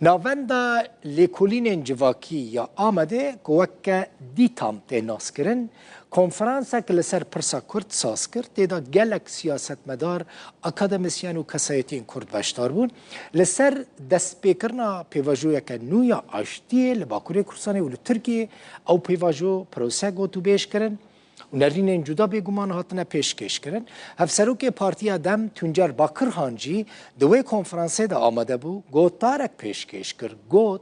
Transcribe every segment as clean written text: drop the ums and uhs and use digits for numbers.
ناوندا لیکولین جواکی یا آمده گوکه دیتام تناس کرن کنفرانسا که لسر پرسا کرد ساز کرد دیدا گلک سیاست مدار اکادمیسیان و کسایتین کرد بشتار بون لسر دست پیکرنا پیواجویا که نویا آشتیه لباکوری کرسانه ولو ترکیه او پیواجو پروسه گوتو بیش کرن و نرینین جدا بگمان هاتنه پیشکش کرن هفسروک پارتیا دم تونجر باکر هانجی دوی کنفرانسه دا آمده بو گوتارک پیشکش کرد گوت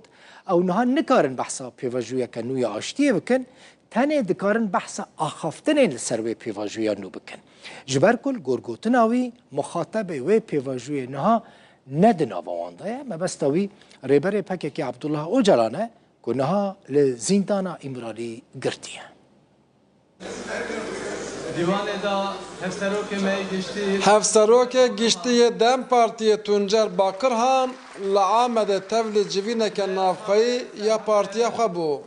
او نها نکارن بحثا پیواجویا که نویا آشتیه بکن تنه دکارن بحث آخافتن لسروی پیواجویا نو بکن جبر کل گرگوتناوی مخاطب وی پیواجوی نها ندنا وانده مبستاوی ریبر پکه که عبدالله اوجلانه که نها لزیندانا امرالی گرتیه هفسروک گشتی دم پارتی تونجر باکرهان لعامد تفل جوینک نافخی یا پارتی خبو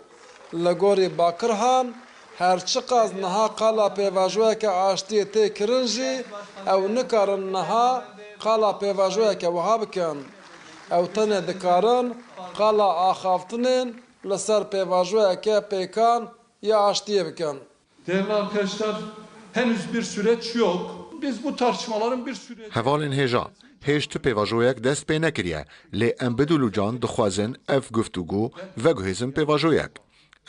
لگوری باکرهان هرچی قاز نها قالا پیواجوه که آشتی تی کرنجی او نکارن نها قالا پیواجوه که وها بکن او تنه دکارن قالا آخافتنین لسر پیواجوه که پیکان یا آشتی بکن. Değerli arkadaşlar, henüz bir süreç yok. Biz bu tartışmaların bir süreci... Hevalên hêja, hêj tu pêvajoyek dest pê nekiriye, lê em bidûlucan dixwazin ev guftûgû veguhêzin pêvajoyek.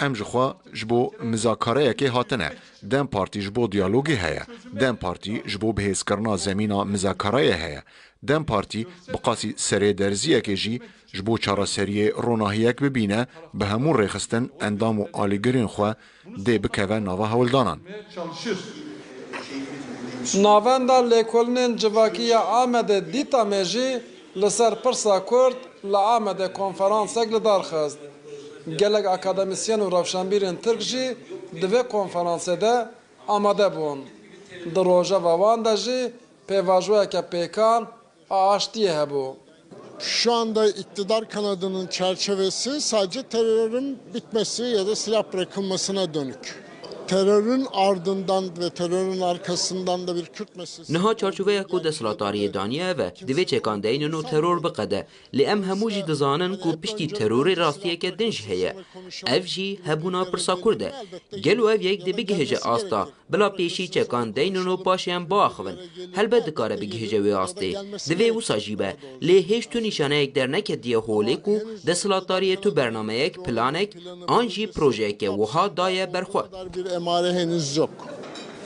Em ji xwe ji bo mizakareyekê hatine, dem partî ji bo diyalogê heye, dem partî ji bo bihêzkirina zemîna mizakareyê heye, dem partî bi qasî serêderziyekê jî ji bo çareseriyê ronahiyek bibîne, bi hemû rêxistin endam û alîgirên xwe dê bikeve nava hewildanan. Navenda lêkolînên civakiya Amedê dîta me jî li ser pirsa Kurd li Amedê konferansek li dar xist. Gelek akademisyen û rewşenbîrên Tirk jî di vê konferansê de amade bûn. Di rojeva wan de jî pêvajoyeke pêkan a aştiyê hebû. Şu anda iktidar kanadının çerçevesi sadece terörün bitmesi ya da silah bırakılmasına dönük. Terörün ardından ve terörün arkasından da bir Kürt meselesi. Niha çarçoveya ku deshilatariye daniye ve divê çêkandeyînin û teror biqede. Lê em hemû jî dizanin ku piştî terorê rastiyeke din jî heye. Ev jî hebûna pirsa Kurd e. Gelo ev yek dê bigihêje asta. Bila pêşî çêkandeyînin û paşê em biaxivin. Helbet dikare bigihêje wê astê. Divê wisa jî be. Lê hêj tu nîşaneyek derneketiye holê ku deshilatariye tu bernameyek, planek, an jî projeyeke wiha daye berxwe. Emare henüz yok.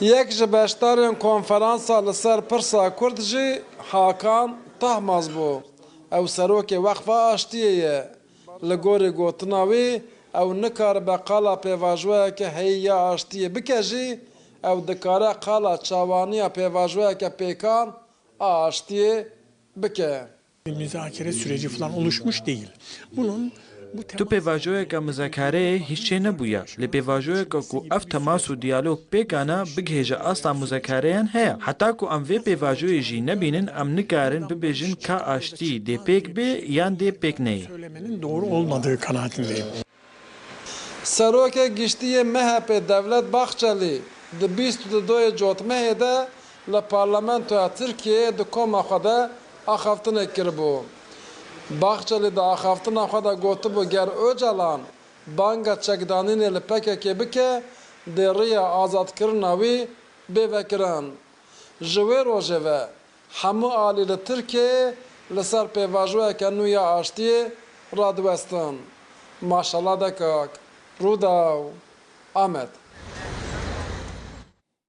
Yek ji beşdarên konferansa li ser pirsa Kurd jî Hakan Tahmaz bû. Ew serokê Weqfa Aştiyê ye. Li gorî gotina wî ew nikaribe qala pêvajoyeke heyî ya aştiyê bike jî ew dikare qala çavaniya pêvajoyeke pêkan a aştiyê bike. Müzakere süreci falan oluşmuş değil. Bunun Tu pêvajoyeka mizakereyê hiç çê nebûye. Lê pêvajoyeka ku ev temas û diyalog pêkane bigihêje asta muzakereyan heye. Heta ku em vê pêvajoyê jî nebînin em nikarin bibêjin ka aştî dê pêk bê yan dê pêk neyê. Söylemenin doğru olmadığı kanaatindeyim. Serokê Giştiyê MHP Devlet Bahçeli di 22 Cotmeyê de li parlamentoya Tirkiyeyê di koma xwe de axaftinê kiribû. Bahçeli de axaftina xwe de gotibû ger Öcalan banga çekdanînê li PKK bike dê rêya azadkirina wî bêvekirin. Ji wê rojê ve hemû alî li Tirkiyeyê li ser pêvajoyeke nû ya aştiyê radiwestin. Maşallah dekak. Rudaw Ahmet.